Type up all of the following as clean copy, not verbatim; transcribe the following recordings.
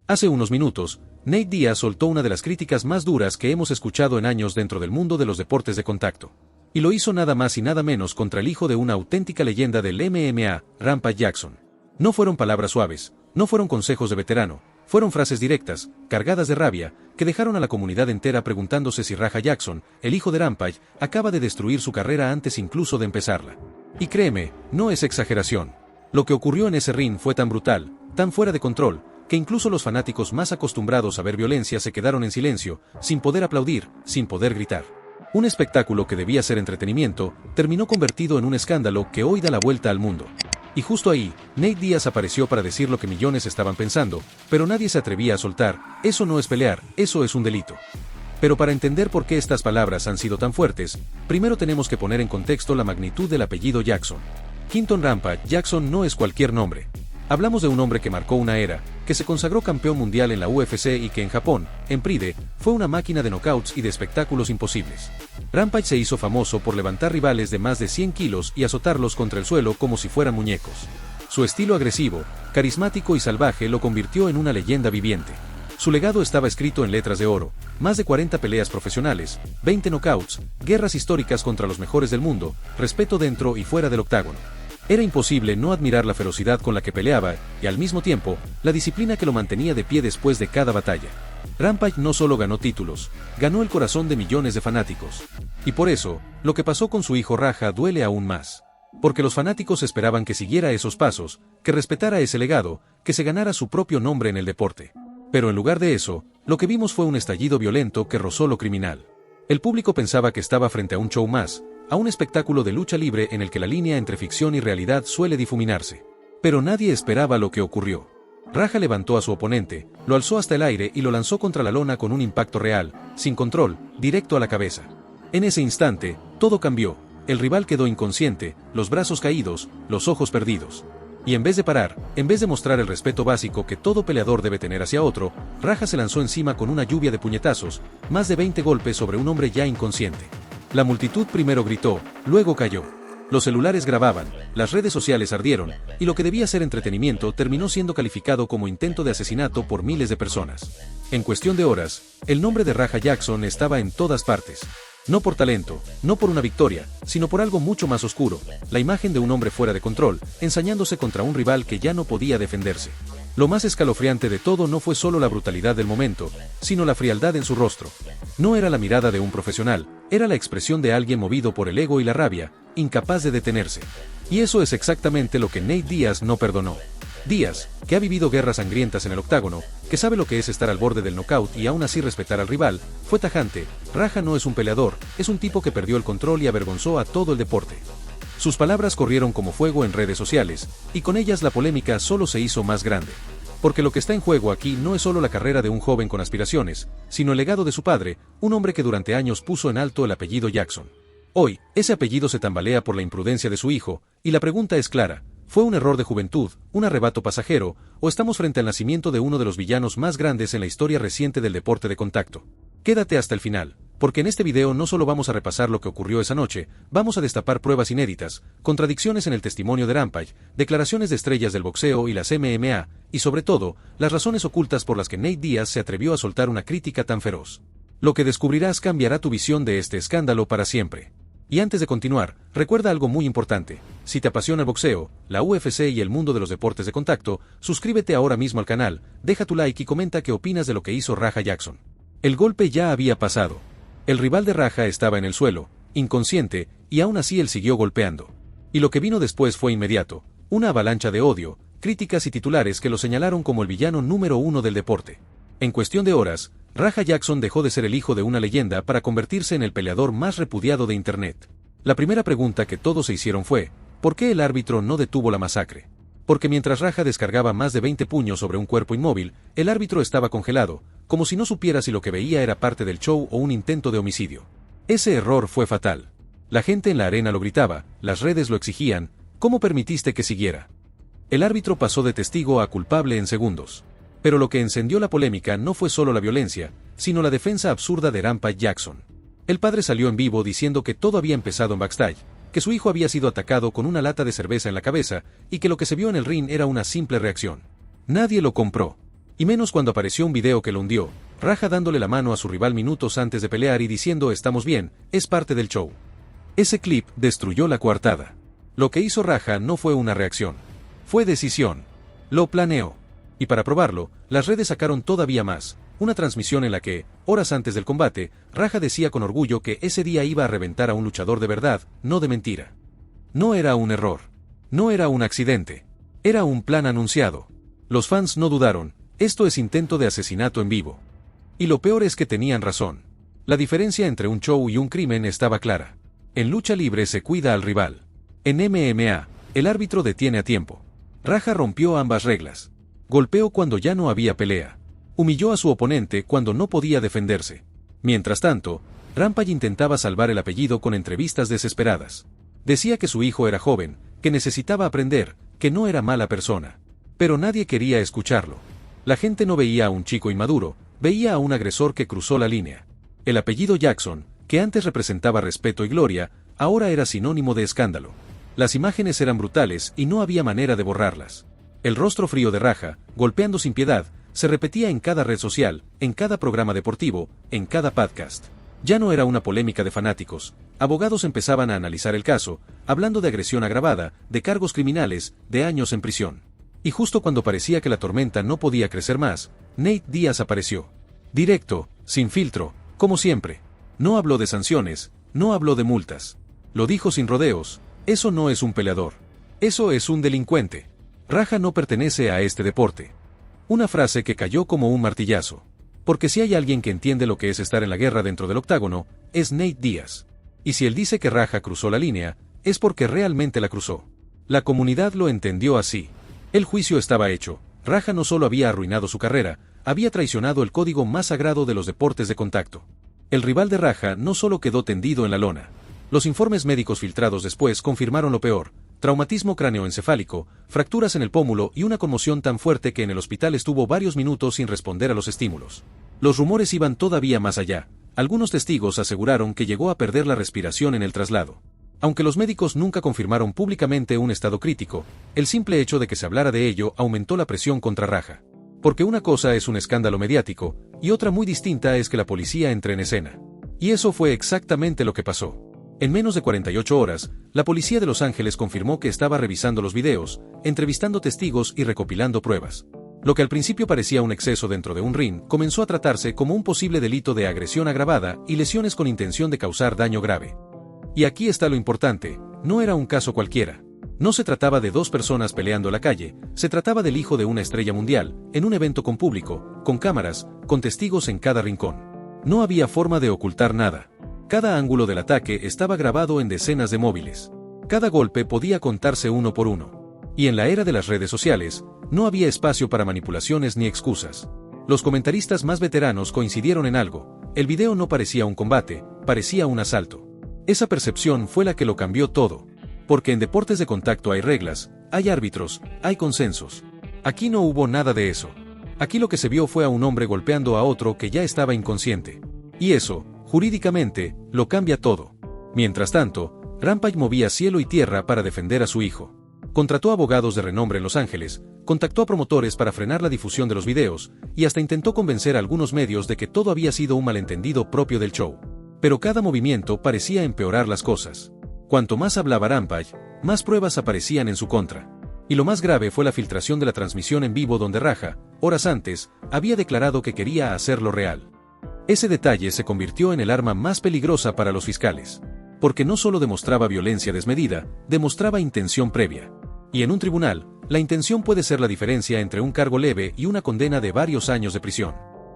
Hace unos minutos, Nate Diaz soltó una de las críticas más duras que hemos escuchado en años dentro del mundo de los deportes de contacto. Y lo hizo nada más y nada menos contra el hijo de una auténtica leyenda del MMA, Rampage Jackson. No fueron palabras suaves, no fueron consejos de veterano, fueron frases directas, cargadas de rabia, que dejaron a la comunidad entera preguntándose si Raja Jackson, el hijo de Rampage, acaba de destruir su carrera antes incluso de empezarla. Y créeme, no es exageración. Lo que ocurrió en ese ring fue tan brutal, tan fuera de control, que incluso los fanáticos más acostumbrados a ver violencia se quedaron en silencio, sin poder aplaudir, sin poder gritar. Un espectáculo que debía ser entretenimiento, terminó convertido en un escándalo que hoy da la vuelta al mundo. Y justo ahí, Nate Diaz apareció para decir lo que millones estaban pensando, pero nadie se atrevía a soltar: eso no es pelear, eso es un delito. Pero para entender por qué estas palabras han sido tan fuertes, primero tenemos que poner en contexto la magnitud del apellido Jackson. Quinton Rampage Jackson no es cualquier nombre. Hablamos de un hombre que marcó una era, que se consagró campeón mundial en la UFC y que en Japón, en Pride, fue una máquina de knockouts y de espectáculos imposibles. Rampage se hizo famoso por levantar rivales de más de 100 kilos y azotarlos contra el suelo como si fueran muñecos. Su estilo agresivo, carismático y salvaje lo convirtió en una leyenda viviente. Su legado estaba escrito en letras de oro: más de 40 peleas profesionales, 20 knockouts, guerras históricas contra los mejores del mundo, respeto dentro y fuera del octágono. Era imposible no admirar la ferocidad con la que peleaba, y al mismo tiempo, la disciplina que lo mantenía de pie después de cada batalla. Rampage no solo ganó títulos, ganó el corazón de millones de fanáticos. Y por eso, lo que pasó con su hijo Raja duele aún más. Porque los fanáticos esperaban que siguiera esos pasos, que respetara ese legado, que se ganara su propio nombre en el deporte. Pero en lugar de eso, lo que vimos fue un estallido violento que rozó lo criminal. El público pensaba que estaba frente a un show más, a un espectáculo de lucha libre en el que la línea entre ficción y realidad suele difuminarse. Pero nadie esperaba lo que ocurrió. Raja levantó a su oponente, lo alzó hasta el aire y lo lanzó contra la lona con un impacto real, sin control, directo a la cabeza. En ese instante, todo cambió. El rival quedó inconsciente, los brazos caídos, los ojos perdidos. Y en vez de parar, en vez de mostrar el respeto básico que todo peleador debe tener hacia otro, Raja se lanzó encima con una lluvia de puñetazos, más de 20 golpes sobre un hombre ya inconsciente. La multitud primero gritó, luego cayó. Los celulares grababan, las redes sociales ardieron, y lo que debía ser entretenimiento terminó siendo calificado como intento de asesinato por miles de personas. En cuestión de horas, el nombre de Raja Jackson estaba en todas partes. No por talento, no por una victoria, sino por algo mucho más oscuro: la imagen de un hombre fuera de control, ensañándose contra un rival que ya no podía defenderse. Lo más escalofriante de todo no fue solo la brutalidad del momento, sino la frialdad en su rostro. No era la mirada de un profesional, era la expresión de alguien movido por el ego y la rabia, incapaz de detenerse. Y eso es exactamente lo que Nate Diaz no perdonó. Diaz, que ha vivido guerras sangrientas en el octágono, que sabe lo que es estar al borde del knockout y aún así respetar al rival, fue tajante: Raja no es un peleador, es un tipo que perdió el control y avergonzó a todo el deporte. Sus palabras corrieron como fuego en redes sociales, y con ellas la polémica solo se hizo más grande. Porque lo que está en juego aquí no es solo la carrera de un joven con aspiraciones, sino el legado de su padre, un hombre que durante años puso en alto el apellido Jackson. Hoy, ese apellido se tambalea por la imprudencia de su hijo, y la pregunta es clara: ¿fue un error de juventud, un arrebato pasajero, o estamos frente al nacimiento de uno de los villanos más grandes en la historia reciente del deporte de contacto? Quédate hasta el final, porque en este video no solo vamos a repasar lo que ocurrió esa noche, vamos a destapar pruebas inéditas, contradicciones en el testimonio de Rampage, declaraciones de estrellas del boxeo y las MMA, y sobre todo, las razones ocultas por las que Nate Diaz se atrevió a soltar una crítica tan feroz. Lo que descubrirás cambiará tu visión de este escándalo para siempre. Y antes de continuar, recuerda algo muy importante: si te apasiona el boxeo, la UFC y el mundo de los deportes de contacto, suscríbete ahora mismo al canal, deja tu like y comenta qué opinas de lo que hizo Raja Jackson. El golpe ya había pasado. El rival de Raja estaba en el suelo, inconsciente, y aún así él siguió golpeando. Y lo que vino después fue inmediato: una avalancha de odio, críticas y titulares que lo señalaron como el villano número uno del deporte. En cuestión de horas, Raja Jackson dejó de ser el hijo de una leyenda para convertirse en el peleador más repudiado de Internet. La primera pregunta que todos se hicieron fue: ¿por qué el árbitro no detuvo la masacre? Porque mientras Raja descargaba más de 20 puños sobre un cuerpo inmóvil, el árbitro estaba congelado, como si no supiera si lo que veía era parte del show o un intento de homicidio. Ese error fue fatal. La gente en la arena lo gritaba, las redes lo exigían: ¿cómo permitiste que siguiera? El árbitro pasó de testigo a culpable en segundos. Pero lo que encendió la polémica no fue solo la violencia, sino la defensa absurda de Rampage Jackson. El padre salió en vivo diciendo que todo había empezado en backstage, que su hijo había sido atacado con una lata de cerveza en la cabeza, y que lo que se vio en el ring era una simple reacción. Nadie lo compró. Y menos cuando apareció un video que lo hundió, Raja dándole la mano a su rival minutos antes de pelear y diciendo estamos bien, es parte del show. Ese clip destruyó la coartada. Lo que hizo Raja no fue una reacción. Fue decisión. Lo planeó. Y para probarlo, las redes sacaron todavía más. Una transmisión en la que, horas antes del combate, Raja decía con orgullo que ese día iba a reventar a un luchador de verdad, no de mentira. No era un error. No era un accidente. Era un plan anunciado. Los fans no dudaron, esto es intento de asesinato en vivo. Y lo peor es que tenían razón. La diferencia entre un show y un crimen estaba clara. En lucha libre se cuida al rival. En MMA, el árbitro detiene a tiempo. Raja rompió ambas reglas. Golpeó cuando ya no había pelea. Humilló a su oponente cuando no podía defenderse. Mientras tanto, Rampage intentaba salvar el apellido con entrevistas desesperadas. Decía que su hijo era joven, que necesitaba aprender, que no era mala persona. Pero nadie quería escucharlo. La gente no veía a un chico inmaduro, veía a un agresor que cruzó la línea. El apellido Jackson, que antes representaba respeto y gloria, ahora era sinónimo de escándalo. Las imágenes eran brutales y no había manera de borrarlas. El rostro frío de Raja, golpeando sin piedad, se repetía en cada red social, en cada programa deportivo, en cada podcast. Ya no era una polémica de fanáticos. Abogados empezaban a analizar el caso, hablando de agresión agravada, de cargos criminales, de años en prisión. Y justo cuando parecía que la tormenta no podía crecer más, Nate Diaz apareció. Directo, sin filtro, como siempre. No habló de sanciones, no habló de multas. Lo dijo sin rodeos, eso no es un peleador. Eso es un delincuente. Raja no pertenece a este deporte. Una frase que cayó como un martillazo. Porque si hay alguien que entiende lo que es estar en la guerra dentro del octágono, es Nate Diaz. Y si él dice que Raja cruzó la línea, es porque realmente la cruzó. La comunidad lo entendió así. El juicio estaba hecho. Raja no solo había arruinado su carrera, había traicionado el código más sagrado de los deportes de contacto. El rival de Raja no solo quedó tendido en la lona. Los informes médicos filtrados después confirmaron lo peor: traumatismo cráneoencefálico, fracturas en el pómulo y una conmoción tan fuerte que en el hospital estuvo varios minutos sin responder a los estímulos. Los rumores iban todavía más allá. Algunos testigos aseguraron que llegó a perder la respiración en el traslado. Aunque los médicos nunca confirmaron públicamente un estado crítico, el simple hecho de que se hablara de ello aumentó la presión contra Raja. Porque una cosa es un escándalo mediático, y otra muy distinta es que la policía entre en escena. Y eso fue exactamente lo que pasó. En menos de 48 horas, la policía de Los Ángeles confirmó que estaba revisando los videos, entrevistando testigos y recopilando pruebas. Lo que al principio parecía un exceso dentro de un ring, comenzó a tratarse como un posible delito de agresión agravada y lesiones con intención de causar daño grave. Y aquí está lo importante, no era un caso cualquiera. No se trataba de dos personas peleando en la calle, se trataba del hijo de una estrella mundial, en un evento con público, con cámaras, con testigos en cada rincón. No había forma de ocultar nada. Cada ángulo del ataque estaba grabado en decenas de móviles. Cada golpe podía contarse uno por uno. Y en la era de las redes sociales, no había espacio para manipulaciones ni excusas. Los comentaristas más veteranos coincidieron en algo: el video no parecía un combate, parecía un asalto. Esa percepción fue la que lo cambió todo. Porque en deportes de contacto hay reglas, hay árbitros, hay consensos. Aquí no hubo nada de eso. Aquí lo que se vio fue a un hombre golpeando a otro que ya estaba inconsciente. Y eso, jurídicamente, lo cambia todo. Mientras tanto, Rampage movía cielo y tierra para defender a su hijo. Contrató abogados de renombre en Los Ángeles, contactó a promotores para frenar la difusión de los videos, y hasta intentó convencer a algunos medios de que todo había sido un malentendido propio del show. Pero cada movimiento parecía empeorar las cosas. Cuanto más hablaba Rampage, más pruebas aparecían en su contra. Y lo más grave fue la filtración de la transmisión en vivo donde Raja, horas antes, había declarado que quería hacerlo real. Ese detalle se convirtió en el arma más peligrosa para los fiscales. Porque no solo demostraba violencia desmedida, demostraba intención previa. Y en un tribunal, la intención puede ser la diferencia entre un cargo leve y una condena de varios años de prisión.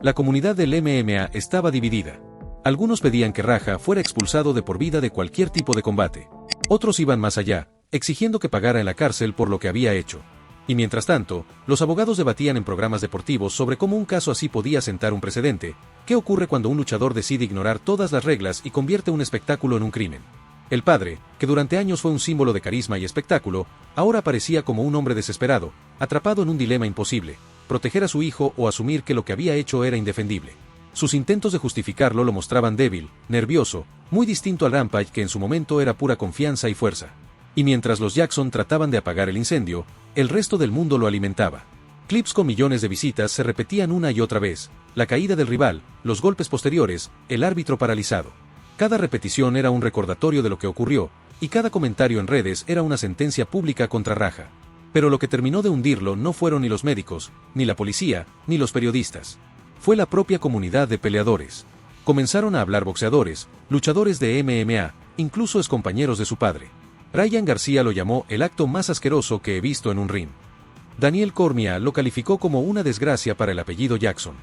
La comunidad del MMA estaba dividida. Algunos pedían que Raja fuera expulsado de por vida de cualquier tipo de combate. Otros iban más allá, exigiendo que pagara en la cárcel por lo que había hecho. Y mientras tanto, los abogados debatían en programas deportivos sobre cómo un caso así podía sentar un precedente. ¿Qué ocurre cuando un luchador decide ignorar todas las reglas y convierte un espectáculo en un crimen? El padre, que durante años fue un símbolo de carisma y espectáculo, ahora parecía como un hombre desesperado, atrapado en un dilema imposible: proteger a su hijo o asumir que lo que había hecho era indefendible. Sus intentos de justificarlo lo mostraban débil, nervioso, muy distinto al Rampage que en su momento era pura confianza y fuerza. Y mientras los Jackson trataban de apagar el incendio, el resto del mundo lo alimentaba. Clips con millones de visitas se repetían una y otra vez: la caída del rival, los golpes posteriores, el árbitro paralizado. Cada repetición era un recordatorio de lo que ocurrió, y cada comentario en redes era una sentencia pública contra Raja. Pero lo que terminó de hundirlo no fueron ni los médicos, ni la policía, ni los periodistas. Fue la propia comunidad de peleadores. Comenzaron a hablar boxeadores, luchadores de MMA, incluso excompañeros de su padre. Ryan García lo llamó el acto más asqueroso que he visto en un ring. Daniel Cormier lo calificó como una desgracia para el apellido Jackson.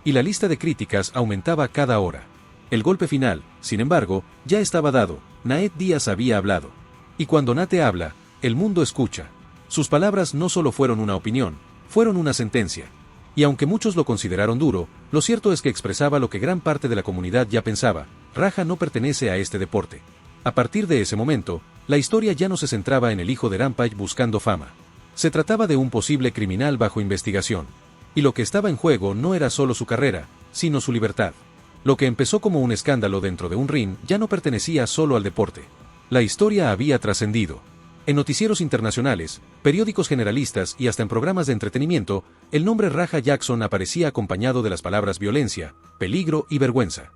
Y la lista de críticas aumentaba cada hora. El golpe final, sin embargo, ya estaba dado. Nate Diaz había hablado. Y cuando Nate habla, el mundo escucha. Sus palabras no solo fueron una opinión, fueron una sentencia. Y aunque muchos lo consideraron duro, lo cierto es que expresaba lo que gran parte de la comunidad ya pensaba: Raja no pertenece a este deporte. A partir de ese momento, la historia ya no se centraba en el hijo de Rampage buscando fama. Se trataba de un posible criminal bajo investigación. Y lo que estaba en juego no era solo su carrera, sino su libertad. Lo que empezó como un escándalo dentro de un ring ya no pertenecía solo al deporte. La historia había trascendido. En noticieros internacionales, periódicos generalistas y hasta en programas de entretenimiento, el nombre Raja Jackson aparecía acompañado de las palabras violencia, peligro y vergüenza.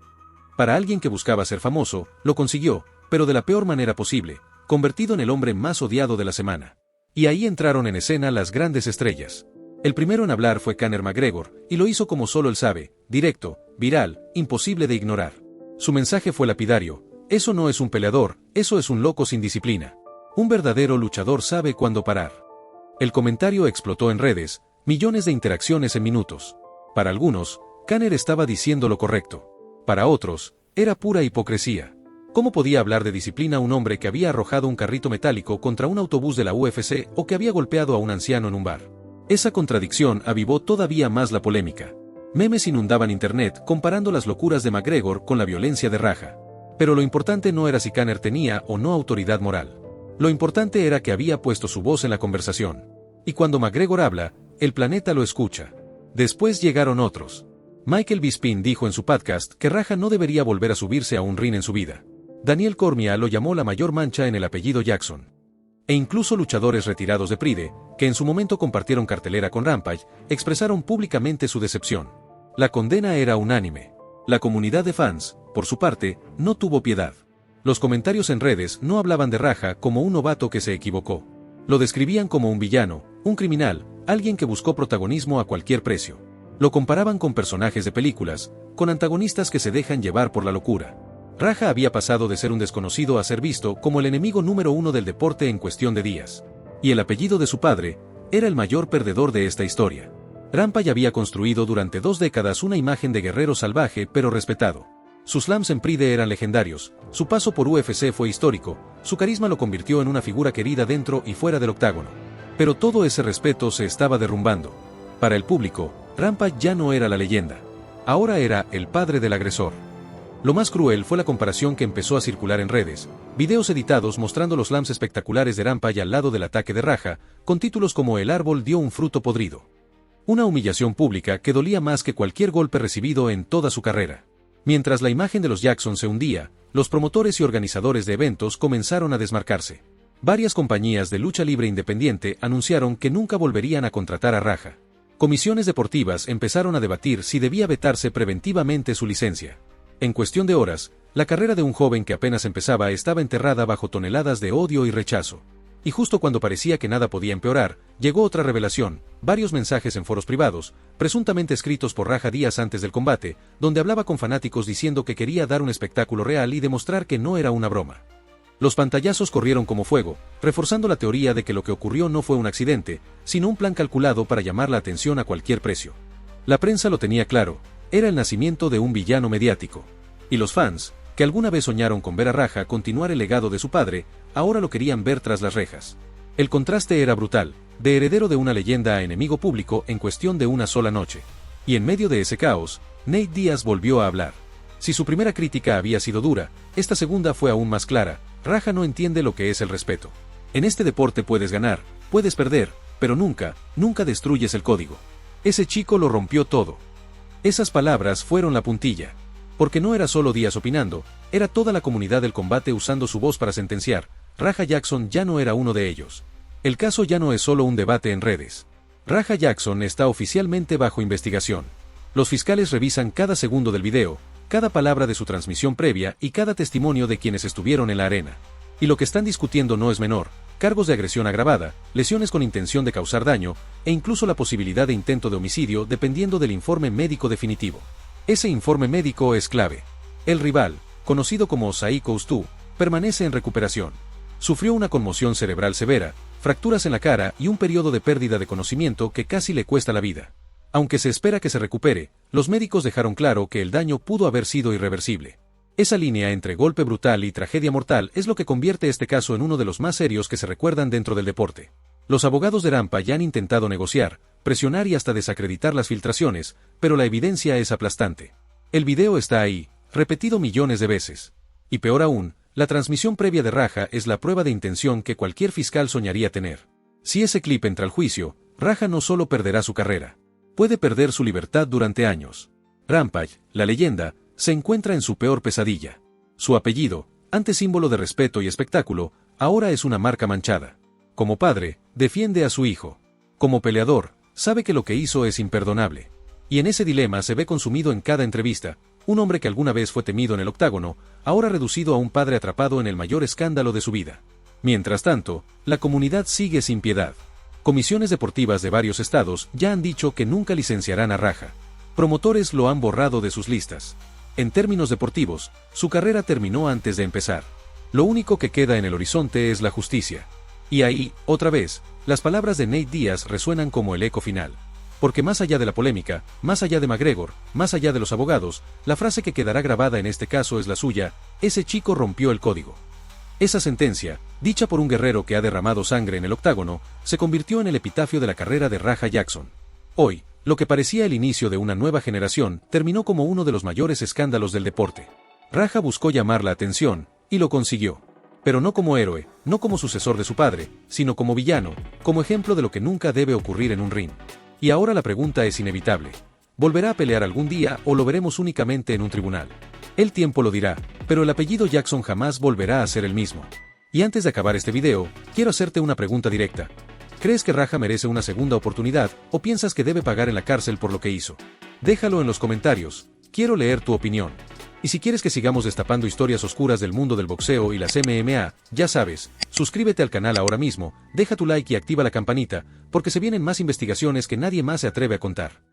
Para alguien que buscaba ser famoso, lo consiguió, pero de la peor manera posible, convertido en el hombre más odiado de la semana. Y ahí entraron en escena las grandes estrellas. El primero en hablar fue Conor McGregor, y lo hizo como solo él sabe: directo, viral, imposible de ignorar. Su mensaje fue lapidario: eso no es un peleador, eso es un loco sin disciplina. Un verdadero luchador sabe cuándo parar. El comentario explotó en redes, millones de interacciones en minutos. Para algunos, Conor estaba diciendo lo correcto. Para otros, era pura hipocresía. ¿Cómo podía hablar de disciplina un hombre que había arrojado un carrito metálico contra un autobús de la UFC o que había golpeado a un anciano en un bar? Esa contradicción avivó todavía más la polémica. Memes inundaban internet comparando las locuras de McGregor con la violencia de Raja. Pero lo importante no era si Conor tenía o no autoridad moral. Lo importante era que había puesto su voz en la conversación. Y cuando McGregor habla, el planeta lo escucha. Después llegaron otros. Michael Bisping dijo en su podcast que Raja no debería volver a subirse a un ring en su vida. Daniel Cormier lo llamó la mayor mancha en el apellido Jackson. E incluso luchadores retirados de Pride, que en su momento compartieron cartelera con Rampage, expresaron públicamente su decepción. La condena era unánime. La comunidad de fans, por su parte, no tuvo piedad. Los comentarios en redes no hablaban de Raja como un novato que se equivocó. Lo describían como un villano, un criminal, alguien que buscó protagonismo a cualquier precio. Lo comparaban con personajes de películas, con antagonistas que se dejan llevar por la locura. Raja había pasado de ser un desconocido a ser visto como el enemigo número uno del deporte en cuestión de días. Y el apellido de su padre era el mayor perdedor de esta historia. Rampage había construido durante 2 décadas una imagen de guerrero salvaje pero respetado. Sus slams en Pride eran legendarios, su paso por UFC fue histórico, su carisma lo convirtió en una figura querida dentro y fuera del octágono. Pero todo ese respeto se estaba derrumbando. Para el público, Rampage ya no era la leyenda. Ahora era el padre del agresor. Lo más cruel fue la comparación que empezó a circular en redes, videos editados mostrando los slams espectaculares de Rampage al lado del ataque de Raja, con títulos como "El árbol dio un fruto podrido". Una humillación pública que dolía más que cualquier golpe recibido en toda su carrera. Mientras la imagen de los Jackson se hundía, los promotores y organizadores de eventos comenzaron a desmarcarse. Varias compañías de lucha libre independiente anunciaron que nunca volverían a contratar a Raja. Comisiones deportivas empezaron a debatir si debía vetarse preventivamente su licencia. En cuestión de horas, la carrera de un joven que apenas empezaba estaba enterrada bajo toneladas de odio y rechazo. Y justo cuando parecía que nada podía empeorar, llegó otra revelación: varios mensajes en foros privados, presuntamente escritos por Raja días antes del combate, donde hablaba con fanáticos diciendo que quería dar un espectáculo real y demostrar que no era una broma. Los pantallazos corrieron como fuego, reforzando la teoría de que lo que ocurrió no fue un accidente, sino un plan calculado para llamar la atención a cualquier precio. La prensa lo tenía claro: era el nacimiento de un villano mediático. Y los fans, que alguna vez soñaron con ver a Raja continuar el legado de su padre, ahora lo querían ver tras las rejas. El contraste era brutal, de heredero de una leyenda a enemigo público en cuestión de una sola noche. Y en medio de ese caos, Nate Diaz volvió a hablar. Si su primera crítica había sido dura, esta segunda fue aún más clara: Raja no entiende lo que es el respeto. En este deporte puedes ganar, puedes perder, pero nunca, nunca destruyes el código. Ese chico lo rompió todo. Esas palabras fueron la puntilla. Porque no era solo Díaz opinando, era toda la comunidad del combate usando su voz para sentenciar. Raja Jackson ya no era uno de ellos. El caso ya no es solo un debate en redes. Raja Jackson está oficialmente bajo investigación. Los fiscales revisan cada segundo del video, cada palabra de su transmisión previa y cada testimonio de quienes estuvieron en la arena. Y lo que están discutiendo no es menor: cargos de agresión agravada, lesiones con intención de causar daño, e incluso la posibilidad de intento de homicidio dependiendo del informe médico definitivo. Ese informe médico es clave. El rival, conocido como Sai Koustu, permanece en recuperación. Sufrió una conmoción cerebral severa, fracturas en la cara y un periodo de pérdida de conocimiento que casi le cuesta la vida. Aunque se espera que se recupere, los médicos dejaron claro que el daño pudo haber sido irreversible. Esa línea entre golpe brutal y tragedia mortal es lo que convierte este caso en uno de los más serios que se recuerdan dentro del deporte. Los abogados de Rampage han intentado negociar, presionar y hasta desacreditar las filtraciones, pero la evidencia es aplastante. El video está ahí, repetido millones de veces. Y peor aún, la transmisión previa de Raja es la prueba de intención que cualquier fiscal soñaría tener. Si ese clip entra al juicio, Raja no solo perderá su carrera, puede perder su libertad durante años. Rampage, la leyenda, se encuentra en su peor pesadilla. Su apellido, antes símbolo de respeto y espectáculo, ahora es una marca manchada. Como padre, defiende a su hijo. Como peleador, sabe que lo que hizo es imperdonable. Y en ese dilema se ve consumido en cada entrevista: un hombre que alguna vez fue temido en el octágono, ahora reducido a un padre atrapado en el mayor escándalo de su vida. Mientras tanto, la comunidad sigue sin piedad. Comisiones deportivas de varios estados ya han dicho que nunca licenciarán a Raja. Promotores lo han borrado de sus listas. En términos deportivos, su carrera terminó antes de empezar. Lo único que queda en el horizonte es la justicia. Y ahí, otra vez, las palabras de Nate Diaz resuenan como el eco final. Porque más allá de la polémica, más allá de McGregor, más allá de los abogados, la frase que quedará grabada en este caso es la suya: ese chico rompió el código. Esa sentencia, dicha por un guerrero que ha derramado sangre en el octágono, se convirtió en el epitafio de la carrera de Raja Jackson. Hoy, lo que parecía el inicio de una nueva generación, terminó como uno de los mayores escándalos del deporte. Raja buscó llamar la atención, y lo consiguió. Pero no como héroe, no como sucesor de su padre, sino como villano, como ejemplo de lo que nunca debe ocurrir en un ring. Y ahora la pregunta es inevitable: ¿volverá a pelear algún día o lo veremos únicamente en un tribunal? El tiempo lo dirá, pero el apellido Jackson jamás volverá a ser el mismo. Y antes de acabar este video, quiero hacerte una pregunta directa. ¿Crees que Raja merece una segunda oportunidad, o piensas que debe pagar en la cárcel por lo que hizo? Déjalo en los comentarios, quiero leer tu opinión. Y si quieres que sigamos destapando historias oscuras del mundo del boxeo y las MMA, ya sabes, suscríbete al canal ahora mismo, deja tu like y activa la campanita, porque se vienen más investigaciones que nadie más se atreve a contar.